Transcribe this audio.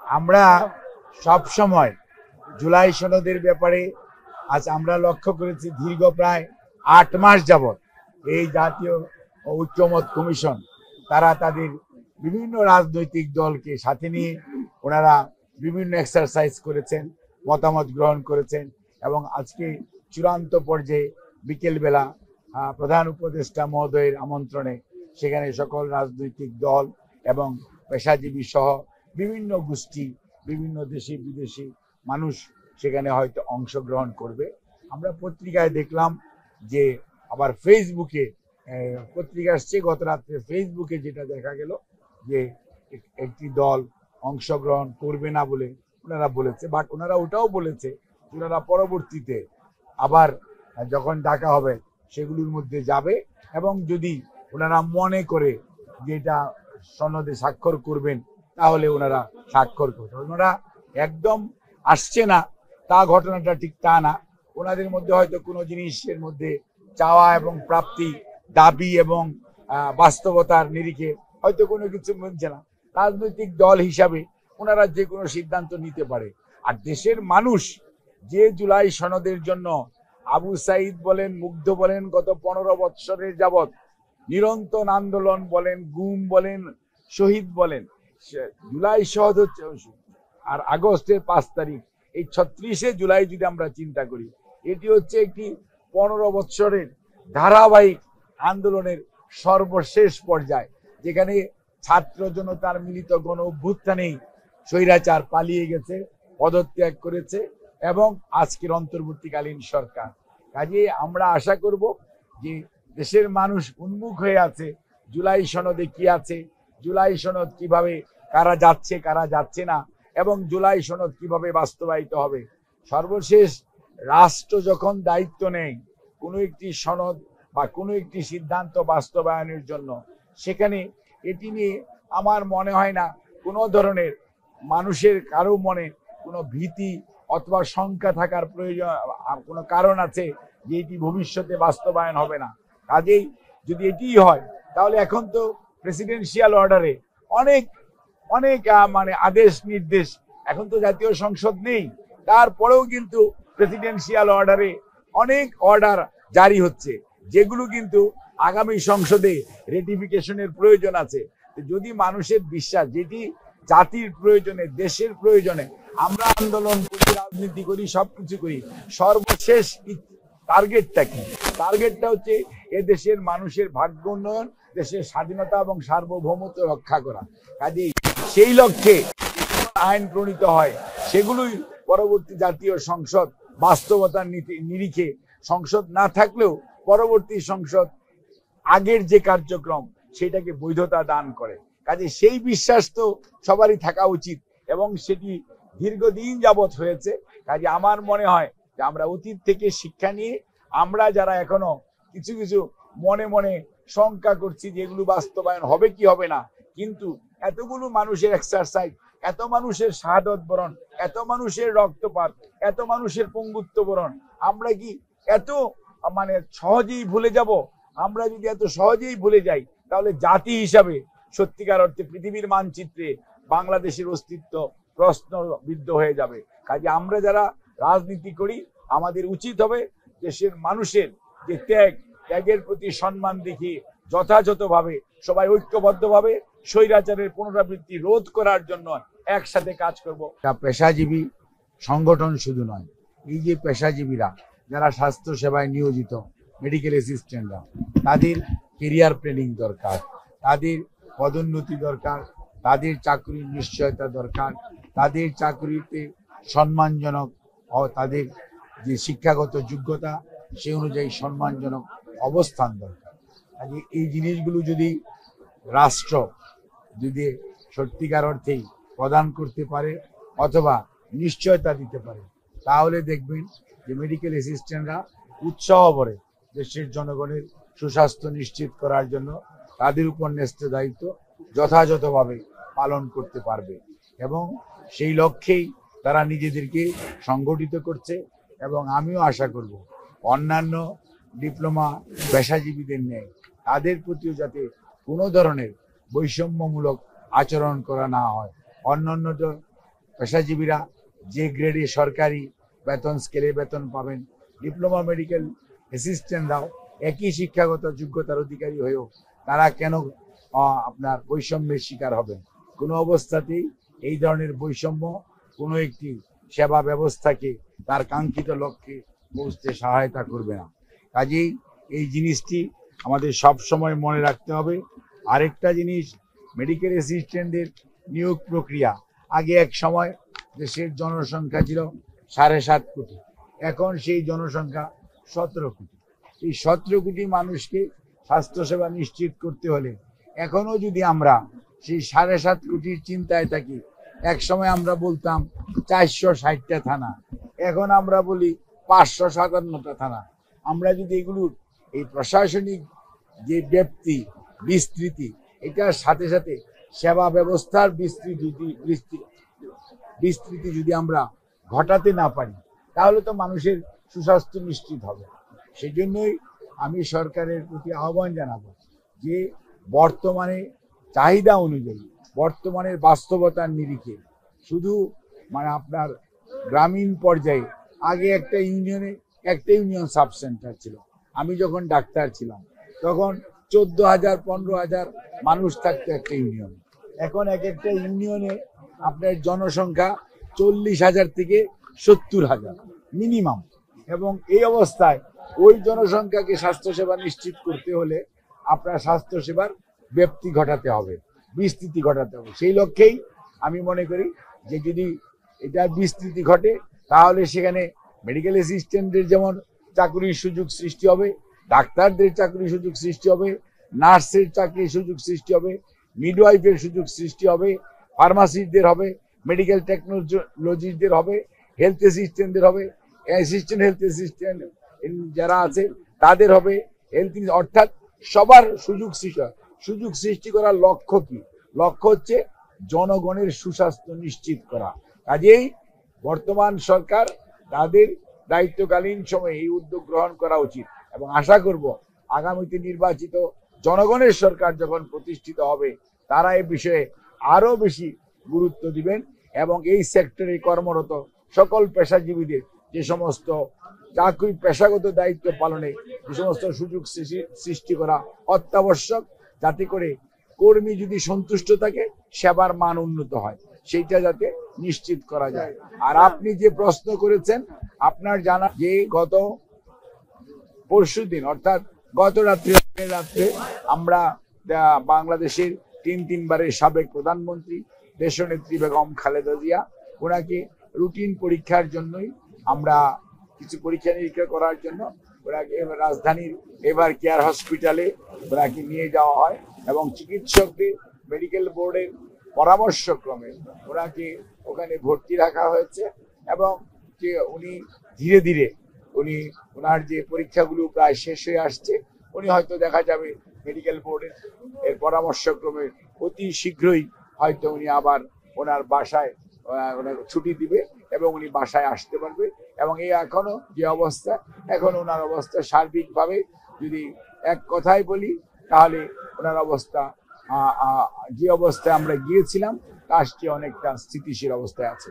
আমরা সব সময় জুলাই সনদের ব্যাপারে আজ আমরা লক্ষ্য করেছি দীর্ঘ প্রায় ৮ মাস যাবৎ এই জাতীয় ঐক্যমত কমিশন তারা তাদের বিভিন্ন রাজনৈতিক দলকে সাথে নিয়ে ওনারা বিভিন্ন এক্সারসাইজ করেছেন, মতামত গ্রহণ করেছেন এবং আজকে চূড়ান্ত পর্যায়ে বিকেলবেলা প্রধান উপদেষ্টা মহোদয়ের আমন্ত্রণে সেখানে সকল রাজনৈতিক দল এবং পেশাজীবী সহ বিভিন্ন গোষ্ঠী, বিভিন্ন দেশি বিদেশি মানুষ সেখানে হয়তো অংশগ্রহণ করবে। আমরা পত্রিকায় দেখলাম যে আবার ফেসবুকে পত্রিকা আসছে গত রাত্রে, ফেসবুকে যেটা দেখা গেল যে একটি দল অংশগ্রহণ করবে না বলে ওনারা বলেছে, বাট ওনারা ওটাও বলেছে ওনারা পরবর্তীতে আবার যখন ডাকা হবে সেগুলোর মধ্যে যাবে এবং যদি ওনারা মনে করে যে এটা সনদে স্বাক্ষর করবেন তাহলে ওনারা স্বাক্ষর করবেন। ওনারা একদম আসছে না তা ঘটনাটা ঠিক তা না, ওনাদের মধ্যে হয়তো কোনো জিনিসের মধ্যে চাওয়া এবং প্রাপ্তি, দাবি এবং বাস্তবতার নিরিখে হয়তো কোনো কিছু বলছে না। রাজনৈতিক দল হিসাবে ওনারা যে কোনো সিদ্ধান্ত নিতে পারে। আর দেশের মানুষ যে জুলাই সনদের জন্য আবু সাইদ বলেন, মুগ্ধ বলেন, গত 15 বৎসরের যাবৎ নিরন্তর আন্দোলন বলেন, গুম বলেন, শহীদ বলেন, জুলাই শহীদ হচ্ছে আর আগস্টের 5 তারিখ, এই 36শে জুলাই যদি আমরা চিন্তা করি, এটি হচ্ছে একটি 15 বৎসরের ধারাবাহিক আন্দোলনের সর্বশেষ পর্যায়, যেখানে ছাত্র জনতার মিলিত গণ অভ্যুত্থানেই স্বৈরাচার পালিয়ে গেছে, পদত্যাগ করেছে এবং আজকের অন্তর্বর্তীকালীন সরকার। কাজে আমরা আশা করব যে দেশের মানুষ উন্মুখ হয়ে আছে জুলাই সনদে কি আছে, জুলাই সনদ কিভাবে কারা যাচ্ছে কারা যাচ্ছে না এবং জুলাই সনদ কিভাবে বাস্তবায়িত হবে। সর্বশেষ রাষ্ট্র যখন দায়িত্ব নেয় কোনো একটি সনদ বা কোনো একটি সিদ্ধান্ত বাস্তবায়নের জন্য, সেখানে এটি নিয়ে আমার মনে হয় না কোনো ধরনের মানুষের কারো মনে কোনো ভীতি অথবা শঙ্কা থাকার প্রয়োজন, কোনো কারণ আছে যে এটি ভবিষ্যতে বাস্তবায়ন হবে না। কাজেই যদি এটিই হয় তাহলে এখন তো প্রেসিডেন্সিয়াল অর্ডারে অনেক অনেক মানে আদেশ নির্দেশ, এখন তো জাতীয় সংসদ নেই, তারপরেও কিন্তু প্রেসিডেন্সিয়াল অর্ডারে অনেক অর্ডার জারি হচ্ছে, যেগুলো কিন্তু আগামী সংসদে রেটিফিকেশনের প্রয়োজন আছে। যদি মানুষের বিশ্বাস, যেটি জাতির প্রয়োজনে, দেশের প্রয়োজনে আমরা আন্দোলন করি, রাজনীতি করি, সবকিছু করি, সর্বশেষ টার্গেটটা কি? টার্গেটটা হচ্ছে এদেশের মানুষের ভাগ্য উন্নয়ন, দেশের স্বাধীনতা এবং সার্বভৌমত্ব রক্ষা করা। কাজেই সেই লক্ষ্যে আইন প্রণীত হয়, সেগুলোই পরবর্তী জাতীয় সংসদ বাস্তবতার নিরিখে, সংসদ না থাকলেও পরবর্তী সংসদ আগের যে কার্যক্রম সেটাকে বৈধতা দান করে। কাজে সেই বিশ্বাস তো সবারই থাকা উচিত এবং সেটি দীর্ঘদিন যাবৎ হয়েছে। কাজে আমার মনে হয় যে আমরা অতীত থেকে শিক্ষা নিয়ে আমরা যারা এখনো কিছু কিছু মনে মনে শঙ্কা করছি যে এগুলো বাস্তবায়ন হবে কি হবে না, কিন্তু এতগুলো মানুষের এক্সারসাইজ, এত মানুষের শাহাদত বরণ, এত মানুষের রক্তপাত, এত মানুষের পঙ্গুত্ব বরণ, আমরা কি এত মানে সহজেই ভুলে যাব? আমরা যদি এত সহজেই ভুলে যাই তাহলে জাতি হিসাবে সত্যিকার অর্থে পৃথিবীর মানচিত্রে বাংলাদেশের অস্তিত্ব প্রশ্নবিদ্ধ হয়ে যাবে। কাজে আমরা যারা রাজনীতি করি আমাদের উচিত হবে দেশের মানুষের যে ত্যাগের প্রতি সম্মান দেখিয়ে যথাযথভাবে সবাই ঐক্যবদ্ধভাবে স্বৈরাচারের পুনরাবৃত্তি রোধ করার জন্য একসাথে কাজ করব। পেশাজীবী সংগঠন শুধু নয়, এই যে পেশাজীবীরা যারা স্বাস্থ্য সেবায় নিয়োজিত, মেডিকেল অ্যাসিস্ট্যান্টরা, তাদের কেরিয়ার প্ল্যানিং দরকার, তাদের পদোন্নতি দরকার, তাদের চাকরির নিশ্চয়তা দরকার, তাদের চাকরিতে সম্মানজনক ও তাদের যে শিক্ষাগত যোগ্যতা সে অনুযায়ী সম্মানজনক অবস্থান দরকার। এই জিনিসগুলো যদি রাষ্ট্র যদি সত্যিকার অর্থেই প্রদান করতে পারে অথবা নিশ্চয়তা দিতে পারে, তাহলে দেখবেন যে মেডিকেল অ্যাসিস্ট্যান্টরা উৎসাহ ভরে দেশের জনগণের সুস্বাস্থ্য নিশ্চিত করার জন্য তাদের উপর ন্যস্ত দায়িত্ব যথাযথভাবে পালন করতে পারবে এবং সেই লক্ষ্যেই তারা নিজেদেরকে সংগঠিত করছে। এবং আমিও আশা করব অন্যান্য ডিপ্লোমা পেশাজীবীদের নেই, তাদের প্রতিও যাতে কোনো ধরনের বৈষম্যমূলক আচরণ করা না হয়। অন্যান্য পেশাজীবীরা যে গ্রেডে সরকারি বেতন স্কেলে বেতন পাবেন, ডিপ্লোমা মেডিকেল অ্যাসিস্ট্যান্টরাও একই শিক্ষাগত যোগ্যতার অধিকারী হয়েও তারা কেন আপনার বৈষম্যের শিকার হবেন? কোনো অবস্থাতেই এই ধরনের বৈষম্য কোনো একটি সেবা ব্যবস্থাকে তার কাঙ্ক্ষিত লক্ষ্যে পৌঁছতে সহায়তা করবে না। কাজেই এই জিনিসটি আমাদের সব সময় মনে রাখতে হবে। আরেকটা জিনিস, মেডিকেল অ্যাসিস্ট্যান্টদের নিয়োগ প্রক্রিয়া, আগে এক সময় দেশের জনসংখ্যা ছিল 7.5 কোটি, এখন সেই জনসংখ্যা 17 কোটি। এই 17 কোটি মানুষকে স্বাস্থ্যসেবা নিশ্চিত করতে হলে এখনো যদি আমরা সেই 7.5 কোটির চিন্তায় থাকি, এক সময় আমরা বলতাম 460টা থানা, এখন আমরা বলি 557টা থানা। আমরা যদি এগুলোর এই প্রশাসনিক যে ব্যাপ্তি বিস্তৃতি, এটার সাথে সাথে সেবা ব্যবস্থার বিস্তৃতি যদি আমরা ঘটাতে না পারি, তাহলে তো মানুষের সুস্বাস্থ্য নিশ্চিত হবে। সেই জন্যই আমি সরকারের প্রতি আহ্বান জানাবো যে বর্তমানে চাহিদা অনুযায়ী, বর্তমানের বাস্তবতার নিরিখে শুধু আপনার গ্রামীণ পর্যায়ে আগে একটা ইউনিয়ন সাব সেন্টার ছিল। আমি যখন ডাক্তার ছিলাম তখন 14,000 15,000 মানুষ থাকতো একটা ইউনিয়নে। এখন এক একটা ইউনিয়নে আপনার জনসংখ্যা 40,000 থেকে 70,000 মিনিমাম। এবং এই অবস্থায় ওই জনসংখ্যাকে স্বাস্থ্যসেবা নিশ্চিত করতে হলে আপনার স্বাস্থ্যসেবার ব্যাপ্তি ঘটাতে হবে, বিস্তৃতি ঘটাতে হবে। সেই লক্ষ্যেই আমি মনে করি যে যদি এটা বিস্তৃতি ঘটে, তাহলে সেখানে মেডিকেল অ্যাসিস্ট্যান্টদের যেমন চাকরির সুযোগ সৃষ্টি হবে, ডাক্তারদের চাকরির সুযোগ সৃষ্টি হবে, নার্সের চাকরির সুযোগ সৃষ্টি হবে, মিডওয়াইফের সুযোগ সৃষ্টি হবে, ফার্মাসিস্টদের হবে, মেডিকেল টেকনোলজিস্টদের হবে, হেলথ অ্যাসিস্ট্যান্টদের হবে, হেলথ অ্যাসিস্ট্যান্ট যারা আছে তাদের হবে, অর্থাৎ সবার সুযোগ সৃষ্টি করার লক্ষ্য কি? লক্ষ্য হচ্ছে জনগণের সুস্বাস্থ্য নিশ্চিত করা। কাজেই বর্তমান সরকার তাদের দায়িত্বকালীন সময়ে এই উদ্যোগ গ্রহণ করা উচিত এবং আশা করব আগামীতে নির্বাচিত জনগণের সরকার যখন প্রতিষ্ঠিত হবে, তারা এই বিষয়ে আরো বেশি গুরুত্ব দিবেন এবং এই সেক্টরে কর্মরত সকল পেশাজীবীদের যে সমস্ত চাকরি পেশাগত দায়িত্ব পালনে যে সমস্ত সুযোগ সৃষ্টি করা অত্যাবশ্যক, যাতে করে কর্মী যদি সন্তুষ্ট থাকে, সেবার মান উন্নত হয়, সেইটা যাতে নিশ্চিত করা যায়। আর আপনি যে প্রশ্ন করেছেন, আপনার জানা যে গত পরশুদিন অর্থাৎ গত রাত্রে আমরা বাংলাদেশের তিনবারের সাবেক প্রধানমন্ত্রী দেশনেত্রী বেগম খালেদা জিয়া, ওনাকে রুটিন পরীক্ষার জন্যই আমরা কিছু পরীক্ষা নিরীক্ষা করার জন্য ওনাকে রাজধানীর এভার কেয়ার হসপিটালে ওনাকে নিয়ে যাওয়া হয় এবং চিকিৎসকদের মেডিকেল বোর্ডের পরামর্শক্রমে ওনাকে ওখানে ভর্তি রাখা হয়েছে এবং যে উনি ধীরে ধীরে ওনার যে পরীক্ষাগুলো প্রায় শেষ হয়ে আসছে, উনি হয়তো দেখা যাবে মেডিকেল বোর্ডের পরামর্শক্রমে অতি শীঘ্রই হয়তো উনি আবার ওনার বাসায় ওনার ছুটি দিবে এবং উনি বাসায় আসতে পারবে। এবং এই এখনো যে অবস্থা, এখন ওনার অবস্থা সার্বিকভাবে যদি এক কথায় বলি, তাহলে ওনার অবস্থা যে অবস্থায় আমরা গিয়েছিলাম তার চেয়ে অনেকটা স্থিতিশীল অবস্থায় আছে।